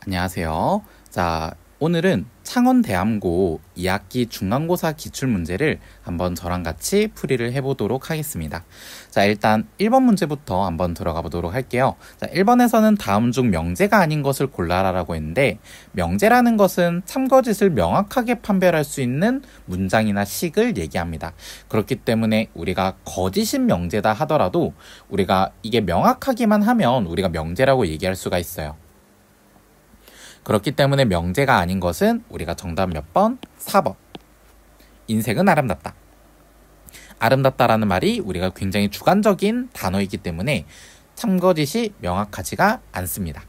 안녕하세요. 자, 오늘은 창원대암고 2학기 중간고사 기출문제를 한번 저랑 같이 풀이를 해보도록 하겠습니다. 자, 일단 1번 문제부터 한번 들어가 보도록 할게요. 자, 1번에서는 다음 중 명제가 아닌 것을 골라라 라고 했는데, 명제라는 것은 참거짓을 명확하게 판별할 수 있는 문장이나 식을 얘기합니다. 그렇기 때문에 우리가 거짓인 명제다 하더라도 우리가 이게 명확하기만 하면 우리가 명제라고 얘기할 수가 있어요. 그렇기 때문에 명제가 아닌 것은 우리가 정답 몇 번? 4번. 인생은 아름답다. 아름답다라는 말이 우리가 굉장히 주관적인 단어이기 때문에 참거짓이 명확하지가 않습니다.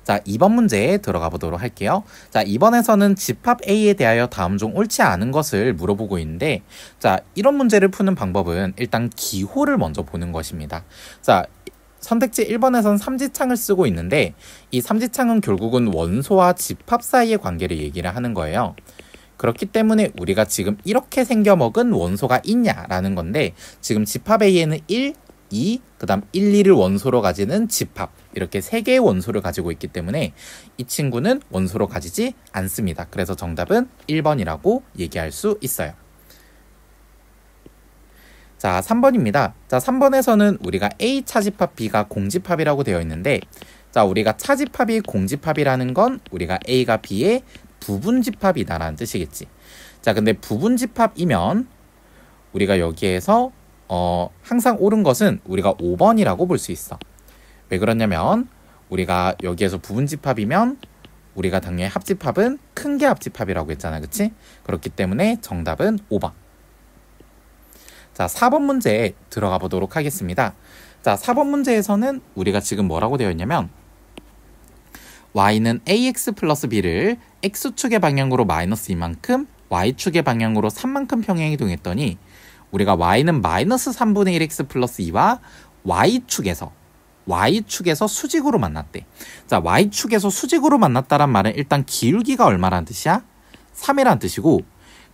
자, 2번 문제에 들어가 보도록 할게요. 자, 2번에서는 집합 A에 대하여 다음 중 옳지 않은 것을 물어보고 있는데, 자, 이런 문제를 푸는 방법은 일단 기호를 먼저 보는 것입니다. 자, 선택지 1번에선 삼지창을 쓰고 있는데, 이 삼지창은 결국은 원소와 집합 사이의 관계를 얘기를 하는 거예요. 그렇기 때문에 우리가 지금 이렇게 생겨먹은 원소가 있냐라는 건데, 지금 집합 A에는 1, 2, 그 다음 1, 2를 원소로 가지는 집합, 이렇게 3개의 원소를 가지고 있기 때문에 이 친구는 원소로 가지지 않습니다. 그래서 정답은 1번이라고 얘기할 수 있어요. 자, 3번입니다. 자, 3번에서는 우리가 A 차집합 B가 공집합이라고 되어 있는데, 자, 우리가 차집합이 공집합이라는 건 우리가 A가 B의 부분집합이다라는 뜻이겠지. 자, 근데 부분집합이면 우리가 여기에서 항상 옳은 것은 우리가 5번이라고 볼 수 있어. 왜 그러냐면 우리가 여기에서 부분집합이면 우리가 당연히 합집합은 큰 게 합집합이라고 했잖아, 그치? 그렇기 때문에 정답은 5번. 자, 4번 문제에 들어가 보도록 하겠습니다. 자, 4번 문제에서는 우리가 지금 뭐라고 되어 있냐면, y는 ax 플러스 b를 x축의 방향으로 마이너스 2만큼, y축의 방향으로 3만큼 평행 이동했더니 우리가 y는 마이너스 3분의 1x 플러스 2와 y축에서 수직으로 만났대. 자, y축에서 수직으로 만났다란 말은 일단 기울기가 얼마란 뜻이야? 3이란 뜻이고,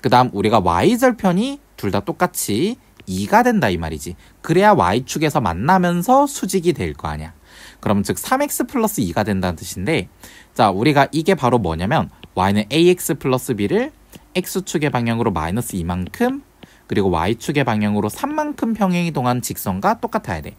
그 다음 우리가 y절편이 둘 다 똑같이 2가 된다 이 말이지. 그래야 y축에서 만나면서 수직이 될 거 아니야. 그럼 즉 3x 플러스 2가 된다는 뜻인데, 자, 우리가 이게 바로 뭐냐면 y는 ax 플러스 b를 x축의 방향으로 마이너스 2만큼, 그리고 y축의 방향으로 3만큼 평행 이동한 직선과 똑같아야 돼.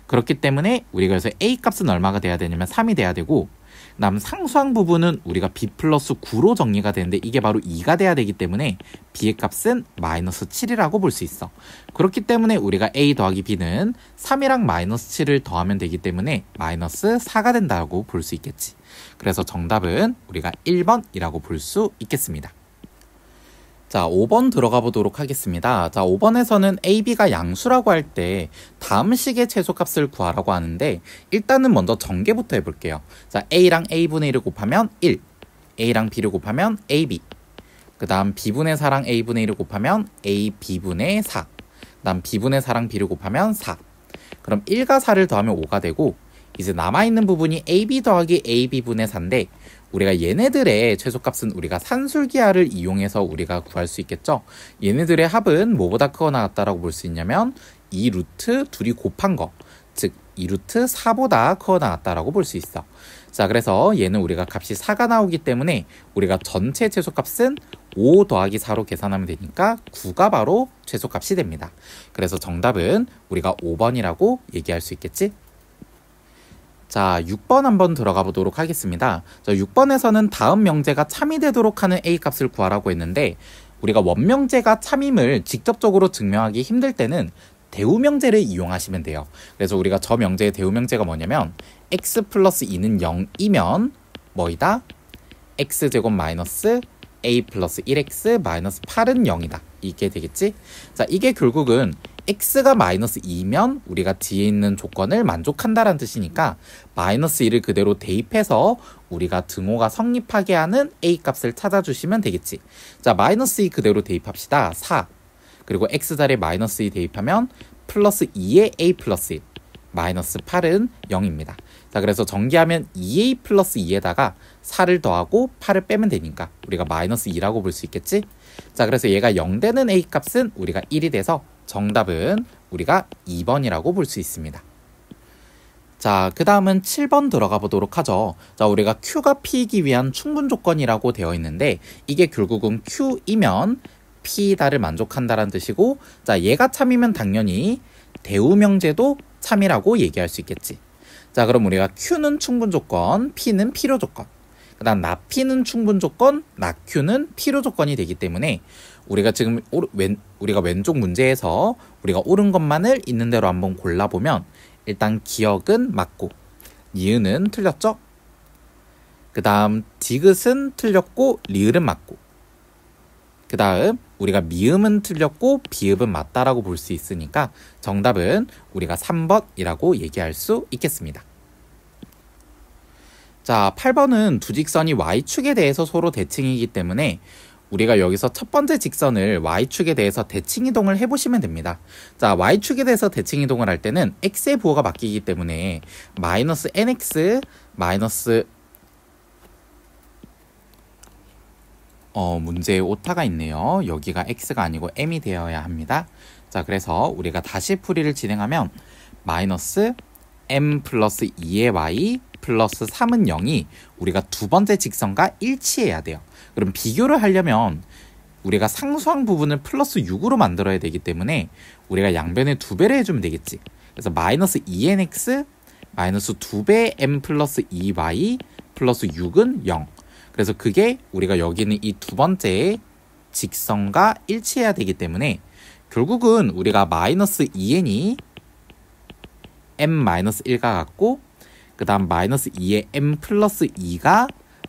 그렇기 때문에 우리가 그래서 a 값은 얼마가 돼야 되냐면 3이 돼야 되고, 그 다음 상수항 부분은 우리가 b 플러스 9로 정리가 되는데 이게 바로 2가 돼야 되기 때문에 b의 값은 마이너스 7이라고 볼 수 있어. 그렇기 때문에 우리가 a 더하기 b는 3이랑 마이너스 7을 더하면 되기 때문에 마이너스 4가 된다고 볼 수 있겠지. 그래서 정답은 우리가 1번이라고 볼 수 있겠습니다. 자, 5번 들어가 보도록 하겠습니다. 자, 5번에서는 a, b가 양수라고 할 때 다음 식의 최소값을 구하라고 하는데, 일단은 먼저 전개부터 해볼게요. 자, a랑 a분의 1을 곱하면 1, a랑 b를 곱하면 ab, 그 다음 b분의 4랑 a분의 1을 곱하면 ab분의 4, 그 다음 b분의 4랑 b를 곱하면 4. 그럼 1과 4를 더하면 5가 되고, 이제 남아있는 부분이 ab 더하기 ab분의 4인데, 우리가 얘네들의 최소값은 우리가 산술기하를 이용해서 우리가 구할 수 있겠죠. 얘네들의 합은 뭐보다 크거나 같다라고 볼 수 있냐면 2루트 둘이 곱한 거, 즉 2루트 4보다 크거나 같다라고 볼 수 있어. 자, 그래서 얘는 우리가 값이 4가 나오기 때문에 우리가 전체 최소값은 5 더하기 4로 계산하면 되니까 9가 바로 최소값이 됩니다. 그래서 정답은 우리가 5번이라고 얘기할 수 있겠지. 자, 6번 한번 들어가 보도록 하겠습니다. 자, 6번에서는 다음 명제가 참이 되도록 하는 A값을 구하라고 했는데, 우리가 원명제가 참임을 직접적으로 증명하기 힘들 때는 대우명제를 이용하시면 돼요. 그래서 우리가 저 명제의 대우명제가 뭐냐면 x 플러스 2는 0이면 뭐이다? x제곱 마이너스 a 플러스 1x 마이너스 8은 0이다. 이게 되겠지? 자, 이게 결국은 x가 마이너스 2면 우리가 뒤에 있는 조건을 만족한다라는 뜻이니까 마이너스 2를 그대로 대입해서 우리가 등호가 성립하게 하는 a 값을 찾아주시면 되겠지. 자, 마이너스 2 그대로 대입합시다. 4. 그리고 x 자리에 마이너스 2 대입하면 플러스 2에 a 플러스 1, 마이너스 8은 0입니다. 자, 그래서 전개하면 2a 플러스 2에다가 4를 더하고 8을 빼면 되니까 우리가 마이너스 2라고 볼 수 있겠지? 자, 그래서 얘가 0 되는 a 값은 우리가 1이 돼서 정답은 우리가 2번이라고 볼 수 있습니다. 자, 그 다음은 7번 들어가 보도록 하죠. 자, 우리가 Q가 P이기 위한 충분 조건이라고 되어 있는데 이게 결국은 Q이면 P다를 만족한다라는 뜻이고, 자, 얘가 참이면 당연히 대우명제도 참이라고 얘기할 수 있겠지. 자, 그럼 우리가 Q는 충분 조건, P는 필요 조건. 그 다음 나P는 충분 조건, 나Q는 필요 조건이 되기 때문에 우리가 지금 우리가 왼쪽 문제에서 우리가 옳은 것만을 있는 대로 한번 골라보면 일단 기억은 맞고 니은은 틀렸죠? 그 다음 디귿은 틀렸고 리을은 맞고, 그 다음 우리가 미음은 틀렸고 비읍은 맞다라고 볼 수 있으니까 정답은 우리가 3번이라고 얘기할 수 있겠습니다. 자, 8번은 두 직선이 Y축에 대해서 서로 대칭이기 때문에 우리가 여기서 첫 번째 직선을 Y축에 대해서 대칭 이동을 해보시면 됩니다. 자, Y축에 대해서 대칭 이동을 할 때는 X의 부호가 바뀌기 때문에 마이너스 NX 마이너스 문제에 오타가 있네요. 여기가 X가 아니고 M이 되어야 합니다. 자, 그래서 우리가 다시 풀이를 진행하면 마이너스 M 플러스 2의 Y 플러스 3은 0이 우리가 두 번째 직선과 일치해야 돼요. 그럼 비교를 하려면 우리가 상수항 부분을 플러스 6으로 만들어야 되기 때문에 우리가 양변에 2배를 해주면 되겠지. 그래서 마이너스 2nx 마이너스 2배 m 플러스 2y 플러스 6은 0. 그래서 그게 우리가 여기는 이 두 번째 직선과 일치해야 되기 때문에 결국은 우리가 마이너스 2n이 m-1과 같고, 그 다음 마이너스 2의 m 플러스 2가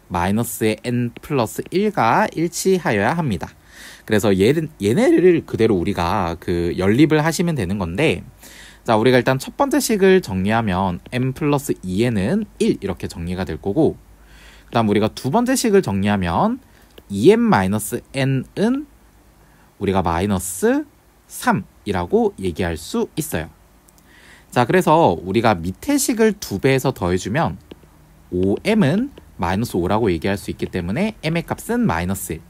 마이너스의 n 플러스 1과 일치하여야 합니다. 그래서 얘네를 그대로 우리가 연립을 하시면 되는 건데, 자, 우리가 일단 첫 번째 식을 정리하면 m 플러스 2n은 1 이렇게 정리가 될 거고, 그 다음 우리가 두 번째 식을 정리하면 2m 마이너스 n은 우리가 마이너스 3이라고 얘기할 수 있어요. 자, 그래서 우리가 밑에 식을 2배에서 더해주면 5m은 마이너스 5라고 얘기할 수 있기 때문에 m의 값은 마이너스 1.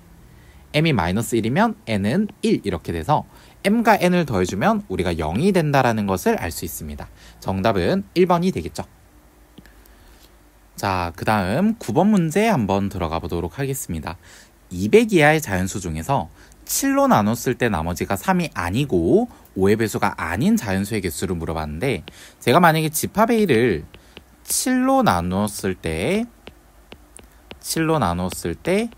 m이 마이너스 1이면 n은 1 이렇게 돼서 m과 n을 더해주면 우리가 0이 된다라는 것을 알 수 있습니다. 정답은 1번이 되겠죠. 자, 그 다음 9번 문제 한번 들어가 보도록 하겠습니다. 200 이하의 자연수 중에서 7로 나눴을 때 나머지가 3이 아니고 5의 배수가 아닌 자연수의 개수를 물어봤는데, 제가 만약에 집합의 1을 7로 나눴을 때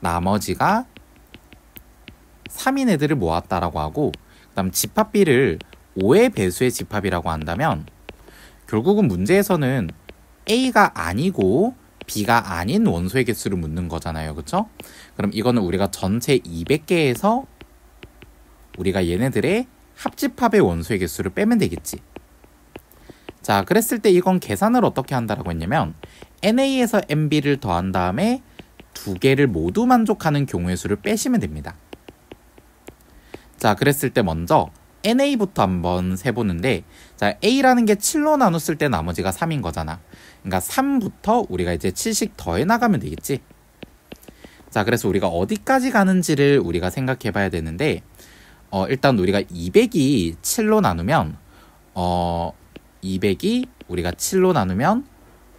나머지가 3인 애들을 모았다라고 하고, 그 다음 집합 B를 5의 배수의 집합이라고 한다면 결국은 문제에서는 A가 아니고 B가 아닌 원소의 개수를 묻는 거잖아요. 그쵸? 그럼 이거는 우리가 전체 200개에서 우리가 얘네들의 합집합의 원소의 개수를 빼면 되겠지. 자, 그랬을 때 이건 계산을 어떻게 한다라고 했냐면 NA에서 NB를 더한 다음에 두 개를 모두 만족하는 경우의 수를 빼시면 됩니다. 자, 그랬을 때 먼저 NA부터 한번 세보는데, 자, A라는 게 7로 나눴을 때 나머지가 3인 거잖아. 그러니까 3부터 우리가 이제 7씩 더해 나가면 되겠지. 자, 그래서 우리가 어디까지 가는지를 우리가 생각해 봐야 되는데, 일단 우리가 200이 7로 나누면 200이 우리가 7로 나누면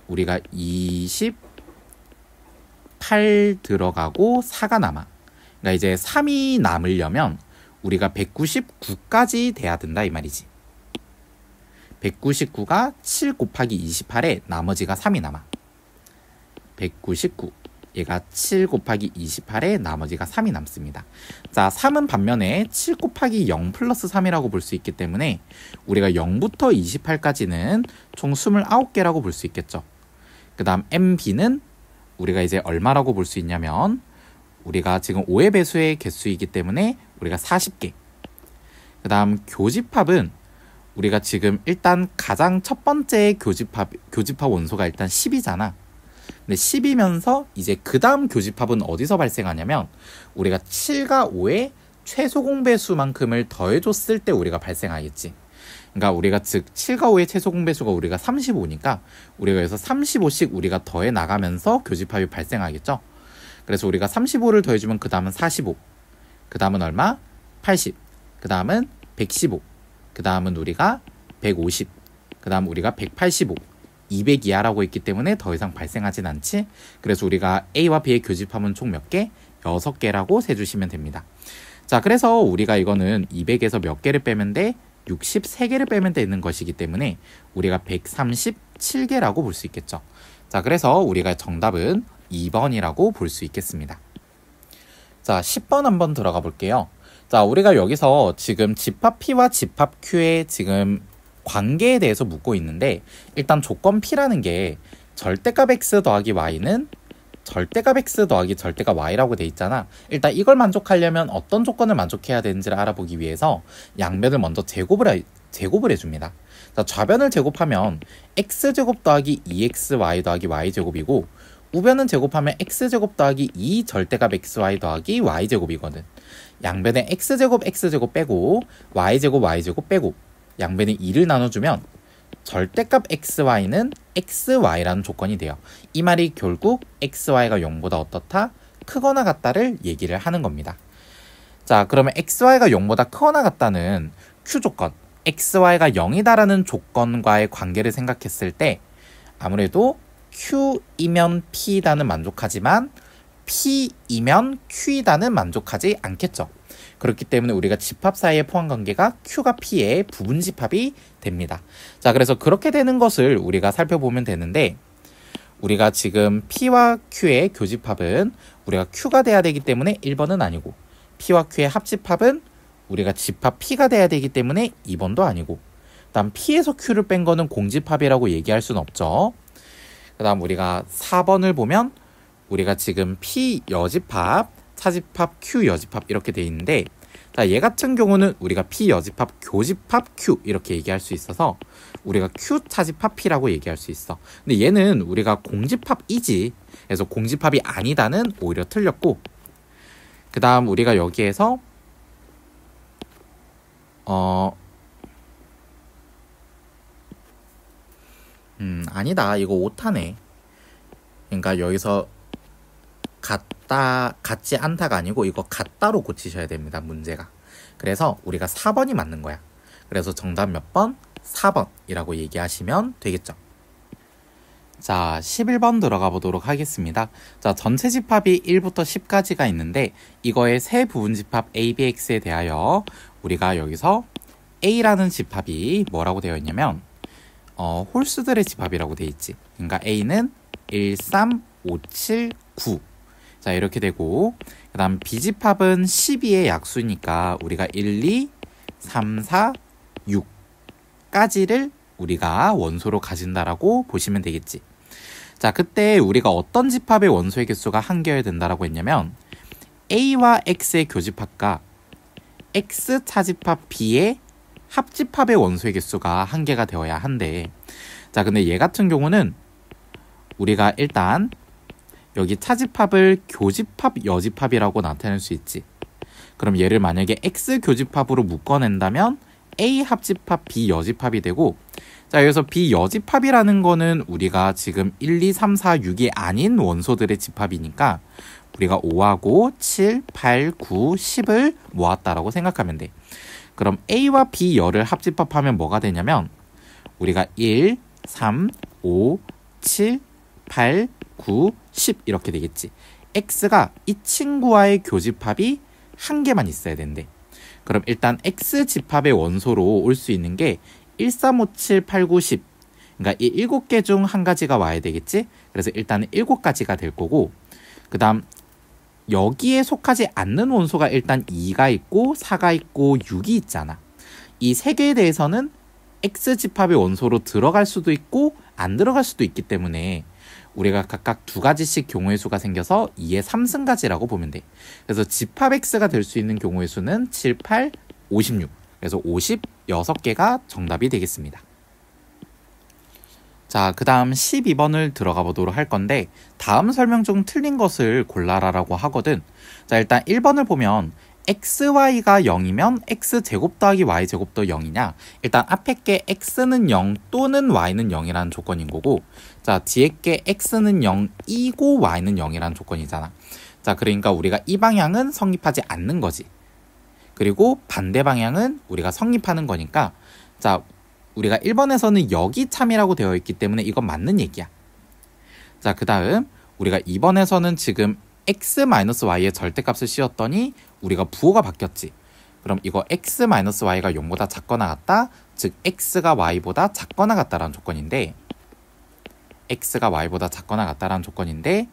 우리가 28 들어가고 4가 남아. 그러니까 이제 3이 남으려면 우리가 199까지 돼야 된다 이 말이지. 199가 7 곱하기 28에 나머지가 3이 남아. 199 얘가 7 곱하기 28에 나머지가 3이 남습니다. 자, 3은 반면에 7 곱하기 0 플러스 3이라고 볼 수 있기 때문에 우리가 0부터 28까지는 총 29개라고 볼 수 있겠죠. 그 다음 MB는 우리가 이제 얼마라고 볼 수 있냐면 우리가 지금 5의 배수의 개수이기 때문에 우리가 40개. 그 다음 교집합은 우리가 지금 일단 가장 첫 번째 교집합 원소가 일단 10이잖아. 근데 10이면서 이제 그 다음 교집합은 어디서 발생하냐면 우리가 7과 5의 최소 공배수만큼을 더해줬을 때 우리가 발생하겠지. 그러니까 우리가 즉 7과 5의 최소 공배수가 우리가 35니까 우리가 여기서 35씩 우리가 더해 나가면서 교집합이 발생하겠죠. 그래서 우리가 35를 더해주면 그 다음은 45, 그 다음은 얼마? 80, 그 다음은 115, 그 다음은 우리가 150, 그 그 다음 우리가 185, 200 이하라고 했기 때문에 더 이상 발생하진 않지. 그래서 우리가 A와 B의 교집합은 총 몇 개? 6개라고 세주시면 됩니다. 자, 그래서 우리가 이거는 200에서 몇 개를 빼면 돼? 63개를 빼면 되는 것이기 때문에 우리가 137개라고 볼 수 있겠죠. 자, 그래서 우리가 정답은 2번이라고 볼 수 있겠습니다. 자, 10번 한번 들어가 볼게요. 자, 우리가 여기서 지금 집합 P와 집합 Q의 지금 관계에 대해서 묻고 있는데, 일단 조건 P라는 게 절대값 X 더하기 Y는 절대값 X 더하기 절대값 Y라고 돼 있잖아. 일단 이걸 만족하려면 어떤 조건을 만족해야 되는지를 알아보기 위해서 양변을 먼저 제곱을 해줍니다. 자, 좌변을 제곱하면 X제곱 더하기 2XY 더하기 Y제곱이고, 우변은 제곱하면 X제곱 더하기 2 절대값 XY 더하기 Y제곱이거든. 양변에 X제곱 빼고 Y제곱 빼고 양변에 2를 나눠주면 절대값 XY는 XY라는 조건이 돼요. 이 말이 결국 XY가 0보다 어떻다? 크거나 같다를 얘기를 하는 겁니다. 자, 그러면 XY가 0보다 크거나 같다는 Q조건, XY가 0이다라는 조건과의 관계를 생각했을 때 아무래도 Q이면 P이다는 만족하지만 P이면 Q이다는 만족하지 않겠죠. 그렇기 때문에 우리가 집합 사이의 포함관계가 Q가 P의 부분집합이 됩니다. 자, 그래서 그렇게 되는 것을 우리가 살펴보면 되는데, 우리가 지금 P와 Q의 교집합은 우리가 Q가 돼야 되기 때문에 1번은 아니고, P와 Q의 합집합은 우리가 집합 P가 돼야 되기 때문에 2번도 아니고, 그 다음 P에서 Q를 뺀 거는 공집합이라고 얘기할 수는 없죠. 그 다음 우리가 4번을 보면 우리가 지금 P 여집합, 차집합, Q 여집합 이렇게 돼 있는데, 자, 얘 같은 경우는 우리가 P 여집합, 교집합, Q 이렇게 얘기할 수 있어서 우리가 Q 차집합 P라고 얘기할 수 있어. 근데 얘는 우리가 공집합이지. 그래서 공집합이 아니다는 오히려 틀렸고, 그 다음 우리가 여기에서 아니다. 이거 오타네. 그러니까 여기서 같지 않다가 아니고 이거 같다로 고치셔야 됩니다. 문제가. 그래서 우리가 4번이 맞는 거야. 그래서 정답 몇 번? 4번이라고 얘기하시면 되겠죠. 자, 11번 들어가 보도록 하겠습니다. 자, 전체 집합이 1부터 10까지가 있는데 이거의 세 부분 집합 ABX에 대하여 우리가 여기서 A라는 집합이 뭐라고 되어 있냐면 홀수들의 집합이라고 되어 있지. 그러니까 A는 1, 3, 5, 7, 9. 자, 이렇게 되고, 그 다음 B집합은 12의 약수니까 우리가 1, 2, 3, 4, 6까지를 우리가 원소로 가진다라고 보시면 되겠지. 자, 그때 우리가 어떤 집합의 원소의 개수가 한 개여야 된다라고 했냐면 A와 X의 교집합과 X 차집합 B의 합집합의 원소의 개수가 한 개가 되어야 한대. 자, 근데 얘 같은 경우는 우리가 일단 여기 차집합을 교집합, 여집합이라고 나타낼 수 있지. 그럼 얘를 만약에 X 교집합으로 묶어낸다면 A 합집합, B 여집합이 되고, 자, 여기서 B 여집합이라는 거는 우리가 지금 1, 2, 3, 4, 6이 아닌 원소들의 집합이니까 우리가 5하고 7, 8, 9, 10을 모았다라고 생각하면 돼. 그럼 A와 B 열을 합집합하면 뭐가 되냐면 우리가 1, 3, 5, 7, 8, 9, 10 이렇게 되겠지. X가 이 친구와의 교집합이 한 개만 있어야 된대. 그럼 일단 X집합의 원소로 올 수 있는 게 1, 3, 5, 7, 8, 9, 10. 그러니까 이 7개 중 한 가지가 와야 되겠지. 그래서 일단은 7가지가 될 거고, 그 다음 여기에 속하지 않는 원소가 일단 2가 있고 4가 있고 6이 있잖아. 이 세 개에 대해서는 X집합의 원소로 들어갈 수도 있고 안 들어갈 수도 있기 때문에 우리가 각각 2가지씩 경우의 수가 생겨서 2의 3승가지라고 보면 돼. 그래서 집합 X가 될 수 있는 경우의 수는 7, 8, 56. 그래서 56개가 정답이 되겠습니다. 자, 그 다음 12번을 들어가 보도록 할 건데, 다음 설명 중 틀린 것을 골라라라고 하거든. 자, 일단 1번을 보면 xy가 0이면 x제곱 더하기 y제곱도 0이냐? 일단 앞에 게 x는 0 또는 y는 0이라는 조건인 거고, 자, 뒤에 게 x는 0이고 y는 0이라는 조건이잖아. 자, 그러니까 우리가 이 방향은 성립하지 않는 거지. 그리고 반대 방향은 우리가 성립하는 거니까, 자, 우리가 1번에서는 여기 참이라고 되어 있기 때문에 이건 맞는 얘기야. 자, 그 다음 우리가 2번에서는 지금 x-y의 절대값을 씌웠더니 우리가 부호가 바뀌었지. 그럼 이거 x-y가 0보다 작거나 같다, 즉 x가 y보다 작거나 같다라는 조건인데, x가 y보다 작거나 같다라는 조건인데,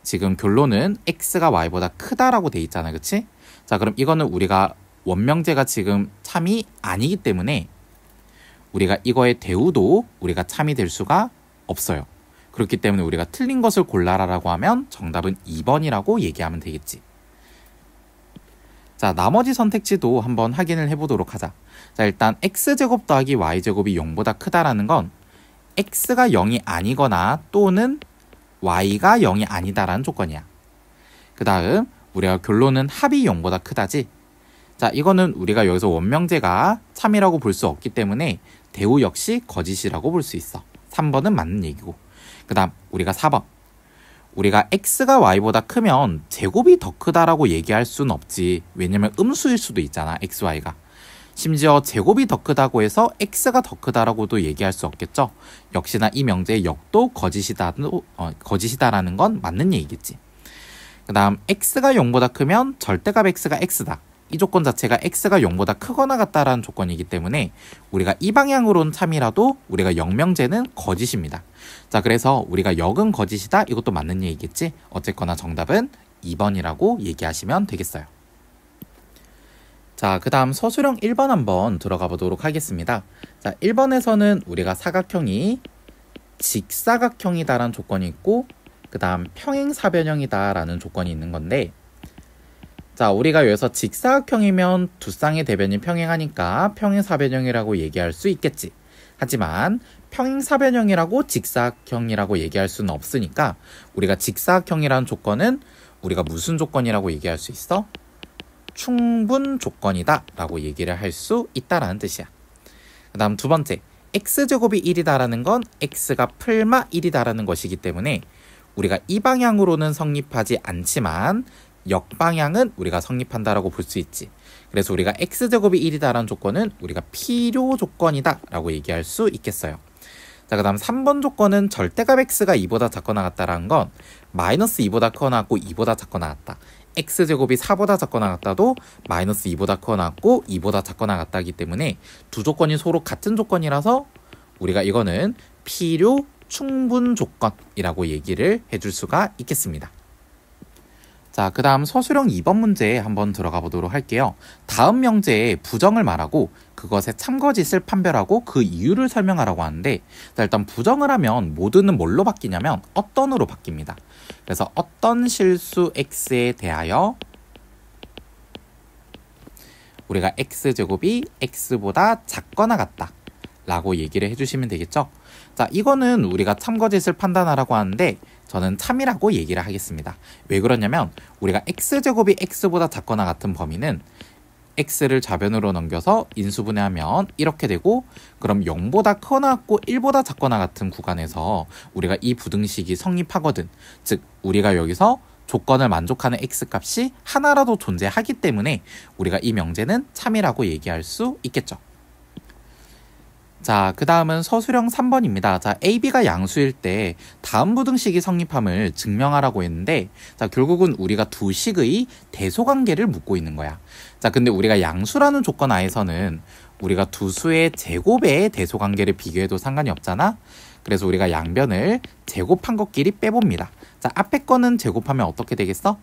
지금 결론은 x가 y보다 크다라고 돼 있잖아, 그치? 자, 그럼 이거는 우리가 원명제가 지금 참이 아니기 때문에 우리가 이거의 대우도 우리가 참이 될 수가 없어요. 그렇기 때문에 우리가 틀린 것을 골라라라고 하면 정답은 2번이라고 얘기하면 되겠지. 자, 나머지 선택지도 한번 확인을 해보도록 하자. 자, 일단 x제곱 더하기 y제곱이 0보다 크다라는 건 x가 0이 아니거나 또는 y가 0이 아니다라는 조건이야. 그 다음 우리가 결론은 합이 0보다 크다지. 자, 이거는 우리가 여기서 원명제가 참이라고 볼 수 없기 때문에 대우 역시 거짓이라고 볼 수 있어. 3번은 맞는 얘기고. 그 다음 우리가 4번. 우리가 x가 y보다 크면 제곱이 더 크다라고 얘기할 수는 없지. 왜냐면 음수일 수도 있잖아, x, y가. 심지어 제곱이 더 크다고 해서 x가 더 크다라고도 얘기할 수 없겠죠. 역시나 이 명제의 역도 거짓이다라는 건 맞는 얘기겠지. 그 다음 x가 0보다 크면 절대값 x가 x다. 이 조건 자체가 x가 0보다 크거나 같다라는 조건이기 때문에 우리가 이 방향으로는 참이라도 우리가 역명제는 거짓입니다. 자, 그래서 우리가 역은 거짓이다, 이것도 맞는 얘기겠지. 어쨌거나 정답은 2번이라고 얘기하시면 되겠어요. 자, 그 다음 서술형 1번 한번 들어가 보도록 하겠습니다. 자, 1번에서는 우리가 사각형이 직사각형이다라는 조건이 있고, 그 다음 평행사변형이다라는 조건이 있는 건데, 자, 우리가 여기서 직사각형이면 두 쌍의 대변이 평행하니까 평행사변형이라고 얘기할 수 있겠지. 하지만 평행사변형이라고 직사각형이라고 얘기할 수는 없으니까 우리가 직사각형이라는 조건은 우리가 무슨 조건이라고 얘기할 수 있어? 충분 조건이다 라고 얘기를 할 수 있다라는 뜻이야. 그 다음 두 번째, x제곱이 1이다라는 건 x가 풀마 1이다라는 것이기 때문에 우리가 이 방향으로는 성립하지 않지만 역방향은 우리가 성립한다라고 볼 수 있지. 그래서 우리가 x제곱이 1이다라는 조건은 우리가 필요 조건이다 라고 얘기할 수 있겠어요. 자, 그 다음 3번 조건은 절대값 x가 2보다 작거나 같다라는 건 마이너스 2보다 크거나 같고 2보다 작거나 같다. x제곱이 4보다 작거나 같다도 마이너스 2보다 크거나 같고 2보다 작거나 같다기 때문에 두 조건이 서로 같은 조건이라서 우리가 이거는 필요 충분 조건이라고 얘기를 해줄 수가 있겠습니다. 자, 그 다음 서술형 2번 문제에 한번 들어가 보도록 할게요. 다음 명제에 부정을 말하고 그것의 참거짓을 판별하고 그 이유를 설명하라고 하는데, 자, 일단 부정을 하면 모드는 뭘로 바뀌냐면 어떤으로 바뀝니다. 그래서 어떤 실수 x에 대하여 우리가 x제곱이 x보다 작거나 같다 라고 얘기를 해주시면 되겠죠. 자, 이거는 우리가 참거짓을 판단하라고 하는데 저는 참이라고 얘기를 하겠습니다. 왜 그러냐면 우리가 x제곱이 x보다 작거나 같은 범위는 x를 좌변으로 넘겨서 인수분해하면 이렇게 되고, 그럼 0보다 크거나 같고 1보다 작거나 같은 구간에서 우리가 이 부등식이 성립하거든. 즉 우리가 여기서 조건을 만족하는 x값이 하나라도 존재하기 때문에 우리가 이 명제는 참이라고 얘기할 수 있겠죠. 자, 그 다음은 서술형 3번입니다. 자, AB가 양수일 때 다음 부등식이 성립함을 증명하라고 했는데, 자, 결국은 우리가 두 식의 대소관계를 묻고 있는 거야. 자, 근데 우리가 양수라는 조건 하에서는 우리가 두 수의 제곱의 대소관계를 비교해도 상관이 없잖아. 그래서 우리가 양변을 제곱한 것끼리 빼봅니다. 자, 앞에 거는 제곱하면 어떻게 되겠어?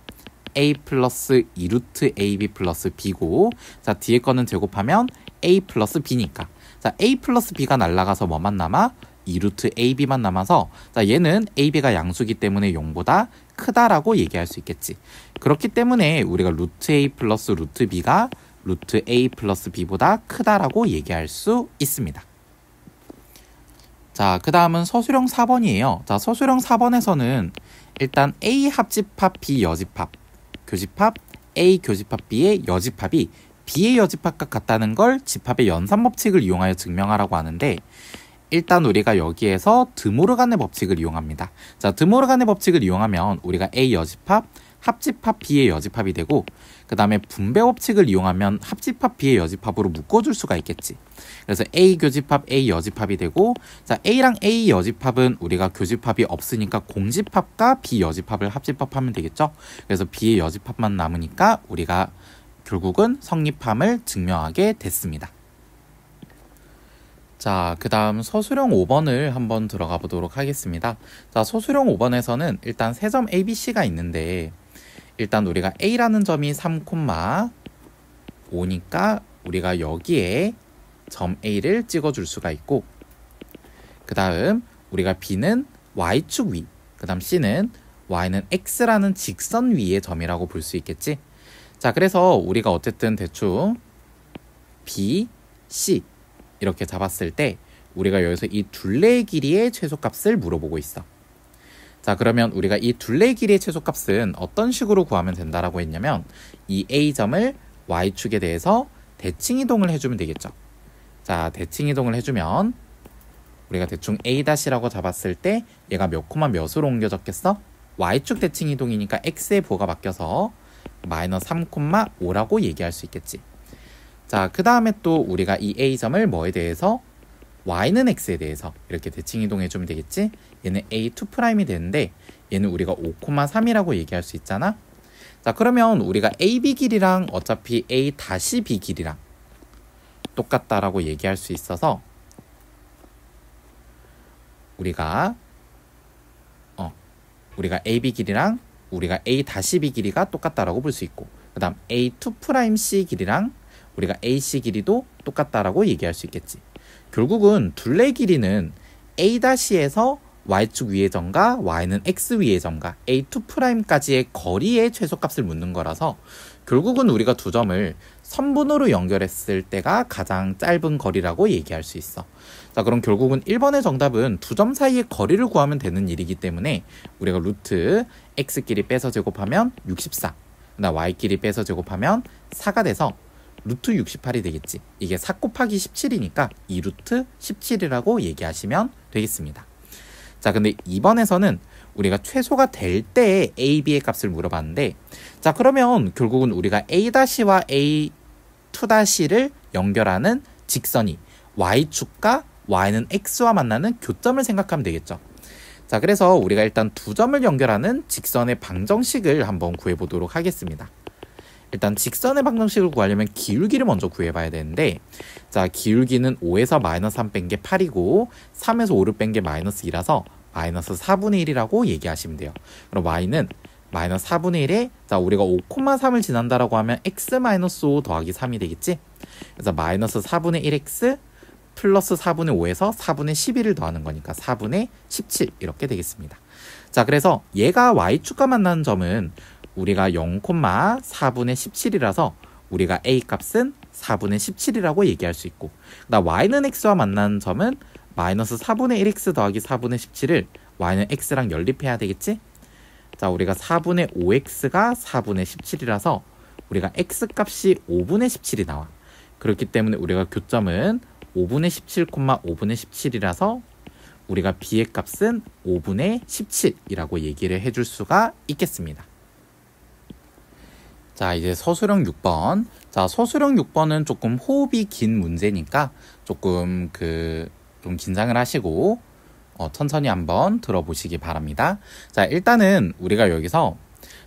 a 플러스 2루트 ab 플러스 b고, 자, 뒤에 거는 제곱하면 a 플러스 b니까, 자, a 플러스 b가 날라가서 뭐만 남아? 2루트 ab만 남아서, 자, 얘는 ab가 양수기 때문에 0보다 크다라고 얘기할 수 있겠지. 그렇기 때문에 우리가 루트 a 플러스 루트 b가 루트 a 플러스 b보다 크다라고 얘기할 수 있습니다. 자, 그 다음은 서술형 4번이에요. 자, 서술형 4번에서는 일단 a 합집합 b 여집합, 교집합 a 교집합 b의 여집합이 b의 여집합과 같다는 걸 집합의 연산법칙을 이용하여 증명하라고 하는데, 일단 우리가 여기에서 드모르간의 법칙을 이용합니다. 자, 드모르간의 법칙을 이용하면 우리가 a 여집합 합집합 b의 여집합이 되고, 그 다음에 분배 법칙을 이용하면 합집합 B의 여집합으로 묶어줄 수가 있겠지. 그래서 A 교집합 A 여집합이 되고, 자 A랑 A 여집합은 우리가 교집합이 없으니까 공집합과 B 여집합을 합집합하면 되겠죠. 그래서 B의 여집합만 남으니까 우리가 결국은 성립함을 증명하게 됐습니다. 자, 그 다음 서술형 5번을 한번 들어가 보도록 하겠습니다. 자, 서술형 5번에서는 일단 세 점 ABC가 있는데, 일단 우리가 A라는 점이 3,5니까 우리가 여기에 점 A를 찍어줄 수가 있고, 그 다음 우리가 B는 Y축 위, 그 다음 C는 Y는 X라는 직선 위의 점이라고 볼 수 있겠지. 자, 그래서 우리가 어쨌든 대충 B, C 이렇게 잡았을 때 우리가 여기서 이 둘레의 길이의 최소값을 물어보고 있어. 자, 그러면 우리가 이 둘레의 길이의 최소값은 어떤 식으로 구하면 된다라고 했냐면, 이 A점을 Y축에 대해서 대칭이동을 해주면 되겠죠. 자, 대칭이동을 해주면 우리가 대충 A'라고 잡았을 때 얘가 몇 콤마 몇으로 옮겨졌겠어? Y축 대칭이동이니까 X의 부호가 바뀌어서 마이너스 3,5라고 얘기할 수 있겠지. 자, 그 다음에 또 우리가 이 A점을 뭐에 대해서? Y는 X에 대해서 이렇게 대칭이동해주면 되겠지. 얘는 A2'이 되는데 얘는 우리가 5,3이라고 얘기할 수 있잖아. 자, 그러면 우리가 AB 길이랑 어차피 A-B 길이랑 똑같다라고 얘기할 수 있어서 우리가 AB 길이랑 우리가 A-B 길이가 똑같다라고 볼 수 있고, 그 다음 A2'C 길이랑 우리가 AC 길이도 똑같다라고 얘기할 수 있겠지. 결국은 둘레 길이는 A'에서 Y축 위의 점과 Y는 X 위의 점과 A2'까지의 거리의 최소값을 묻는 거라서 결국은 우리가 두 점을 선분호로 연결했을 때가 가장 짧은 거리라고 얘기할 수 있어. 자, 그럼 결국은 1번의 정답은 두 점 사이의 거리를 구하면 되는 일이기 때문에 우리가 루트 X끼리 빼서 제곱하면 64, 그다음 Y끼리 빼서 제곱하면 4가 돼서 루트 68이 되겠지. 이게 4 곱하기 17이니까 2루트 17이라고 얘기하시면 되겠습니다. 자, 근데 이번에서는 우리가 최소가 될 때 A, B의 값을 물어봤는데, 자, 그러면 결국은 우리가 A-와 A2'를 연결하는 직선이 Y축과 Y는 X와 만나는 교점을 생각하면 되겠죠. 자, 그래서 우리가 일단 두 점을 연결하는 직선의 방정식을 한번 구해보도록 하겠습니다. 일단 직선의 방정식을 구하려면 기울기를 먼저 구해봐야 되는데, 자, 기울기는 5에서 마이너스 3 뺀 게 8이고 3에서 5를 뺀 게 마이너스 2라서 마이너스 4분의 1이라고 얘기하시면 돼요. 그럼 Y는 마이너스 4분의 1에, 자, 우리가 5,3을 지난다라고 하면 X-5 더하기 3이 되겠지? 그래서 마이너스 4분의 1X 플러스 4분의 5에서 4분의 11을 더하는 거니까 4분의 17 이렇게 되겠습니다. 자, 그래서 얘가 Y축과 만나는 점은 우리가 0,4분의 17이라서 우리가 A 값은 4분의 17이라고 얘기할 수 있고, 그다음 Y는 X와 만나는 점은 마이너스 4분의 1X 더하기 4분의 17을 Y는 X랑 연립해야 되겠지? 자, 우리가 4분의 5X가 4분의 17이라서 우리가 X 값이 5분의 17이 나와. 그렇기 때문에 우리가 교점은 5분의 17, 5분의 17이라서 우리가 B의 값은 5분의 17이라고 얘기를 해줄 수가 있겠습니다. 자, 이제 서술형 6번. 자, 서술형 6번은 조금 호흡이 긴 문제니까 조금 좀 긴장을 하시고 천천히 한번 들어보시기 바랍니다. 자, 일단은 우리가 여기서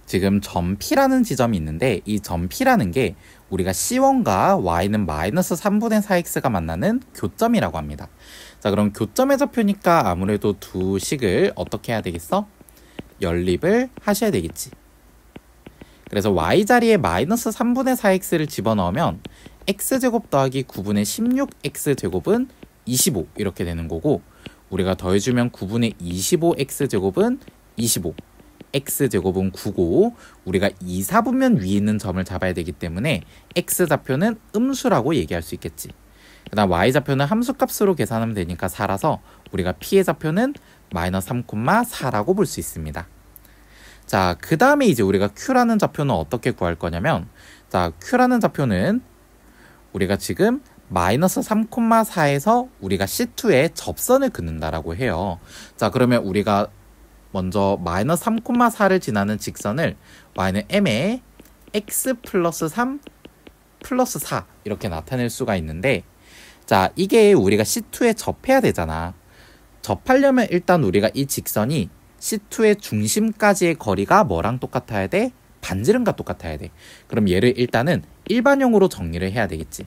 지금 점 P라는 지점이 있는데, 이 점 P라는 게 우리가 C1과 Y는 마이너스 3분의 4X가 만나는 교점이라고 합니다. 자, 그럼 교점의 좌표니까 아무래도 두 식을 어떻게 해야 되겠어? 연립을 하셔야 되겠지. 그래서 Y자리에 마이너스 3분의 4X를 집어넣으면 X제곱 더하기 9분의 16X제곱은 25 이렇게 되는 거고, 우리가 더해주면 9분의 25X제곱은 25, X제곱은 9고, 우리가 2, 4분면 위에 있는 점을 잡아야 되기 때문에 X좌표는 음수라고 얘기할 수 있겠지. 그 다음 Y좌표는 함수값으로 계산하면 되니까 4라서 우리가 P의 좌표는 마이너스 3,4라고 볼 수 있습니다. 자, 그 다음에 이제 우리가 Q라는 좌표는 어떻게 구할 거냐면, 자, Q라는 좌표는 우리가 지금 마이너스 3,4에서 우리가 C2에 접선을 긋는다라고 해요. 자, 그러면 우리가 먼저 마이너스 3,4를 지나는 직선을 Y는 M에 x 플러스 3 플러스 4 이렇게 나타낼 수가 있는데, 자, 이게 우리가 C2에 접해야 되잖아. 접하려면 일단 우리가 이 직선이 C2의 중심까지의 거리가 뭐랑 똑같아야 돼? 반지름과 똑같아야 돼. 그럼 얘를 일단은 일반형으로 정리를 해야 되겠지.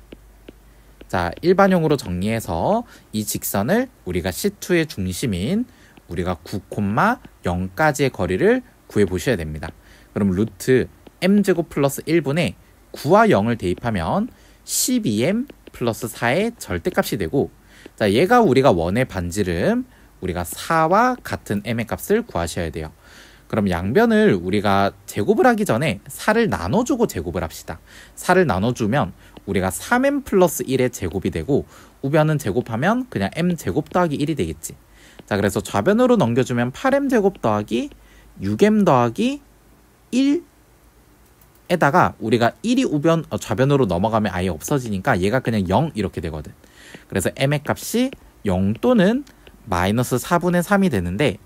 자, 일반형으로 정리해서 이 직선을 우리가 C2의 중심인 우리가 9,0까지의 거리를 구해보셔야 됩니다. 그럼 루트 m제곱 플러스 1분의 9와 0을 대입하면 12m 플러스 4의 절대값이 되고, 자, 얘가 우리가 원의 반지름, 우리가 4와 같은 m의 값을 구하셔야 돼요. 그럼 양변을 우리가 제곱을 하기 전에 4를 나눠주고 제곱을 합시다. 4를 나눠주면 우리가 3m 플러스 1의 제곱이 되고, 우변은 제곱하면 그냥 m제곱 더하기 1이 되겠지. 자, 그래서 좌변으로 넘겨주면 8m제곱 더하기 6m 더하기 1에다가 우리가 1이 좌변으로 넘어가면 아예 없어지니까 얘가 그냥 0 이렇게 되거든. 그래서 m의 값이 0 또는 마이너스 4분의 3이 되는데,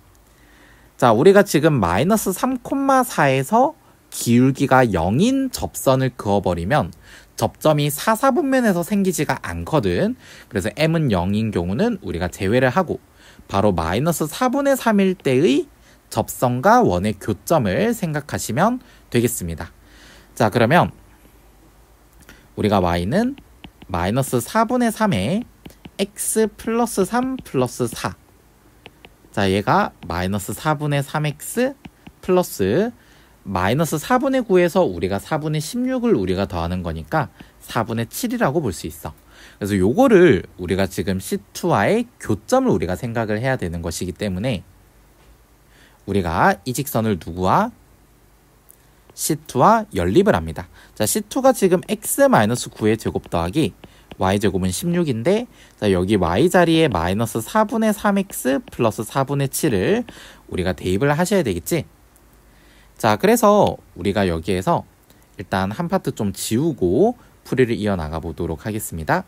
자, 우리가 지금 마이너스 3,4에서 기울기가 0인 접선을 그어버리면 접점이 4, 4분면에서 생기지가 않거든. 그래서 m은 0인 경우는 우리가 제외를 하고 바로 마이너스 4분의 3일 때의 접선과 원의 교점을 생각하시면 되겠습니다. 자, 그러면 우리가 y는 마이너스 4분의 3에 x 플러스 3 플러스 4. 자, 얘가 마이너스 4분의 3x 플러스 마이너스 4분의 9에서 우리가 4분의 16을 우리가 더하는 거니까 4분의 7이라고 볼 수 있어. 그래서 요거를 우리가 지금 C2와의 교점을 우리가 생각을 해야 되는 것이기 때문에 우리가 이 직선을 누구와? C2와 연립을 합니다. 자, C2가 지금 x-9의 제곱 더하기 y제곱은 16인데, 자, 여기 y자리에 마이너스 4분의 3x 플러스 4분의 7을 우리가 대입을 하셔야 되겠지? 자, 그래서 우리가 여기에서 일단 한 파트 좀 지우고 풀이를 이어나가 보도록 하겠습니다.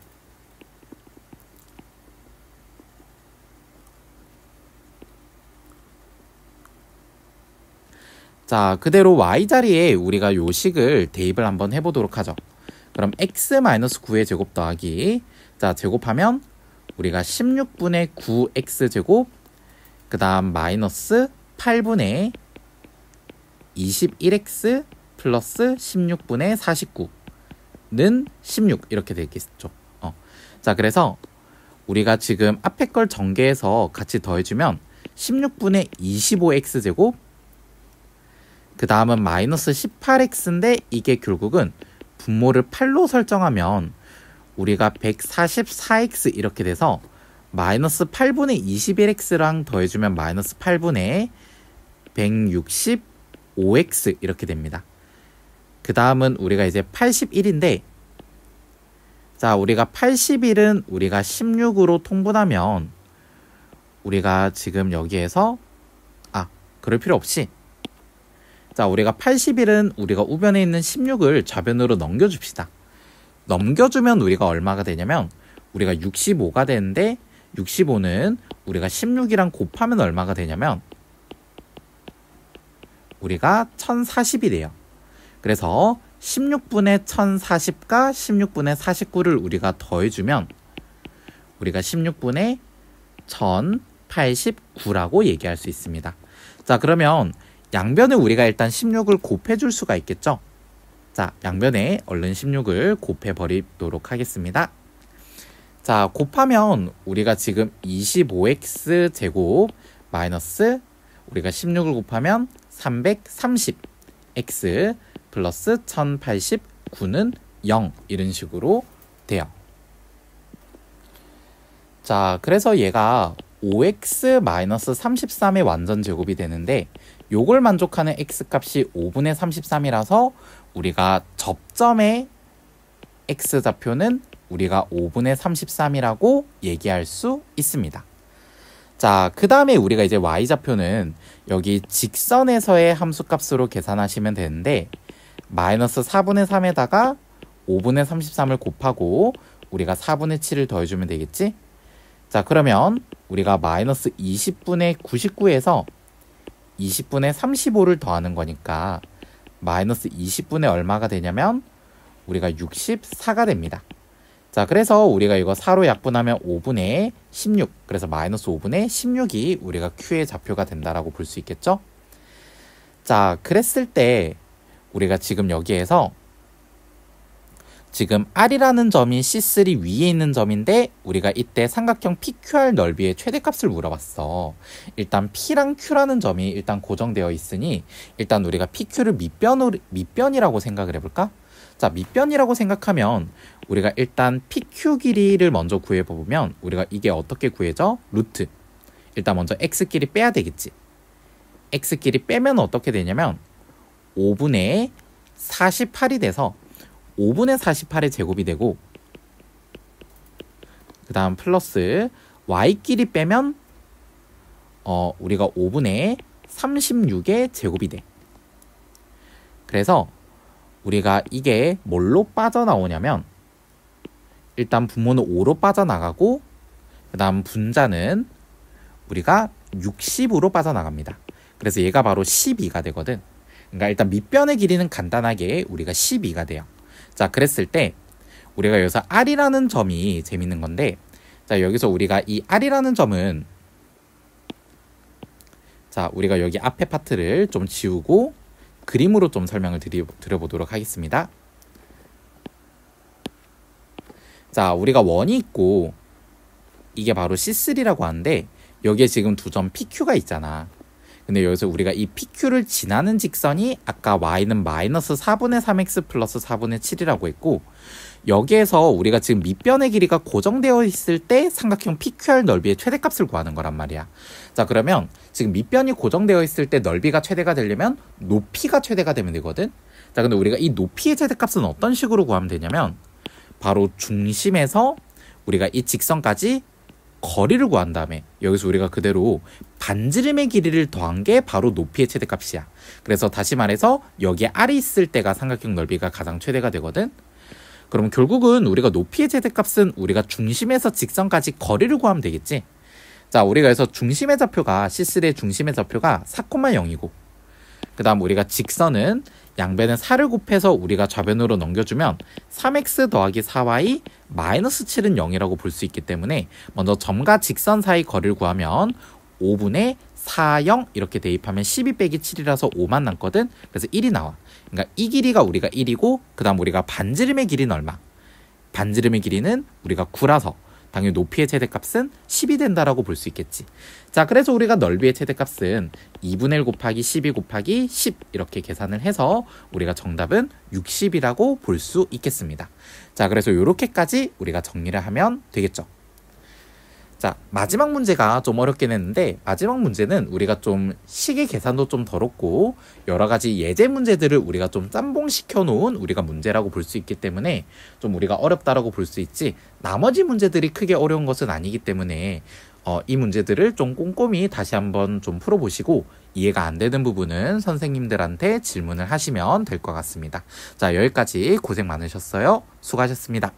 자, 그대로 y자리에 우리가 요 식을 대입을 한번 해보도록 하죠. 그럼 x-9의 제곱 더하기, 자, 제곱하면 우리가 16분의 9x제곱, 그 다음 마이너스 8분의 21x 플러스 16분의 49는 16 이렇게 되겠죠. 자, 그래서 우리가 지금 앞에 걸 전개해서 같이 더해주면 16분의 25x제곱, 그 다음은 마이너스 18x인데 이게 결국은 분모를 8로 설정하면 우리가 144x 이렇게 돼서 마이너스 8분의 21x랑 더해주면 마이너스 8분의 165x 이렇게 됩니다. 그 다음은 우리가 이제 81인데, 자, 우리가 81은 우리가 16으로 통분하면 우리가 지금 여기에서 그럴 필요 없이, 자, 우리가 81은 우리가 우변에 있는 16을 좌변으로 넘겨줍시다. 넘겨주면 우리가 얼마가 되냐면 우리가 65가 되는데, 65는 우리가 16이랑 곱하면 얼마가 되냐면 우리가 1040이 돼요. 그래서 16분의 1040과 16분의 49를 우리가 더해주면 우리가 16분의 1089라고 얘기할 수 있습니다. 자, 그러면 양변에 우리가 일단 16을 곱해줄 수가 있겠죠? 자, 양변에 얼른 16을 곱해버리도록 하겠습니다. 자, 곱하면 우리가 지금 25x 제곱 마이너스 우리가 16을 곱하면 330x 플러스 1089는 0 이런 식으로 돼요. 자, 그래서 얘가 5x 마이너스 33의 완전 제곱이 되는데, 요걸 만족하는 x값이 5분의 33이라서 우리가 접점의 x좌표는 우리가 5분의 33이라고 얘기할 수 있습니다. 자, 그 다음에 우리가 이제 y좌표는 여기 직선에서의 함수값으로 계산하시면 되는데, 마이너스 4분의 3에다가 5분의 33을 곱하고 우리가 4분의 7을 더해주면 되겠지? 자, 그러면 우리가 마이너스 20분의 99에서 20분의 35를 더하는 거니까 마이너스 20분의 얼마가 되냐면 우리가 64가 됩니다. 자, 그래서 우리가 이거 4로 약분하면 5분의 16, 그래서 마이너스 5분의 16이 우리가 Q의 좌표가 된다라고 볼 수 있겠죠? 자, 그랬을 때 우리가 지금 여기에서 지금 R이라는 점이 C3 위에 있는 점인데 우리가 이때 삼각형 PQR 넓이의 최대값을 물어봤어. 일단 P랑 Q라는 점이 일단 고정되어 있으니 일단 우리가 PQ를 밑변이라고 생각을 해볼까? 자, 밑변이라고 생각하면 우리가 일단 PQ 길이를 먼저 구해보면 우리가 이게 어떻게 구해져? 루트. 일단 먼저 X 길이 빼야 되겠지. X 길이 빼면 어떻게 되냐면 5분의 48이 돼서 5분의 48의 제곱이 되고 그 다음 플러스 Y끼리 빼면 우리가 5분의 36의 제곱이 돼. 그래서 우리가 이게 뭘로 빠져나오냐면 일단 분모는 5로 빠져나가고 그 다음 분자는 우리가 60으로 빠져나갑니다. 그래서 얘가 바로 12가 되거든. 그러니까 일단 밑변의 길이는 간단하게 우리가 12가 돼요. 자, 그랬을 때 우리가 여기서 R이라는 점이 재밌는 건데, 자, 여기서 우리가 이 R이라는 점은 자, 우리가 여기 앞에 파트를 좀 지우고 그림으로 좀 설명을 드려보도록 하겠습니다. 자, 우리가 원이 있고 이게 바로 C3라고 하는데 여기에 지금 두 점 PQ가 있잖아. 근데 여기서 우리가 이 PQ를 지나는 직선이 아까 Y는 마이너스 4분의 3X 플러스 4분의 7이라고 했고 여기에서 우리가 지금 밑변의 길이가 고정되어 있을 때 삼각형 PQR 넓이의 최대값을 구하는 거란 말이야. 자, 그러면 지금 밑변이 고정되어 있을 때 넓이가 최대가 되려면 높이가 최대가 되면 되거든. 자, 근데 우리가 이 높이의 최대값은 어떤 식으로 구하면 되냐면 바로 중심에서 우리가 이 직선까지 거리를 구한 다음에 여기서 우리가 그대로 반지름의 길이를 더한 게 바로 높이의 최대값이야. 그래서 다시 말해서 여기에 R이 있을 때가 삼각형 넓이가 가장 최대가 되거든. 그럼 결국은 우리가 높이의 최대값은 우리가 중심에서 직선까지 거리를 구하면 되겠지. 자, 우리가 여기서 중심의 좌표가 C3의 중심의 좌표가 4,0이고 그 다음 우리가 직선은 양변에 4를 곱해서 우리가 좌변으로 넘겨주면 3x 더하기 4y 마이너스 7은 0이라고 볼 수 있기 때문에 먼저 점과 직선 사이 거리를 구하면 5분의 40 이렇게 대입하면 12 빼기 7이라서 5만 남거든. 그래서 1이 나와. 그러니까 이 길이가 우리가 1이고 그 다음 우리가 반지름의 길이는 얼마? 반지름의 길이는 우리가 9라서 당연히 높이의 최대값은 10이 된다라고 볼 수 있겠지. 자, 그래서 우리가 넓이의 최대값은 2분의 1 곱하기 12 곱하기 10 이렇게 계산을 해서 우리가 정답은 60이라고 볼 수 있겠습니다. 자, 그래서 이렇게까지 우리가 정리를 하면 되겠죠. 자, 마지막 문제가 좀 어렵긴 했는데 마지막 문제는 우리가 좀 식의 계산도 좀 더럽고 여러 가지 예제 문제들을 우리가 좀 짬뽕시켜 놓은 우리가 문제라고 볼 수 있기 때문에 좀 우리가 어렵다라고 볼 수 있지 나머지 문제들이 크게 어려운 것은 아니기 때문에 이 문제들을 좀 꼼꼼히 다시 한번 좀 풀어보시고 이해가 안 되는 부분은 선생님들한테 질문을 하시면 될 것 같습니다. 자, 여기까지 고생 많으셨어요. 수고하셨습니다.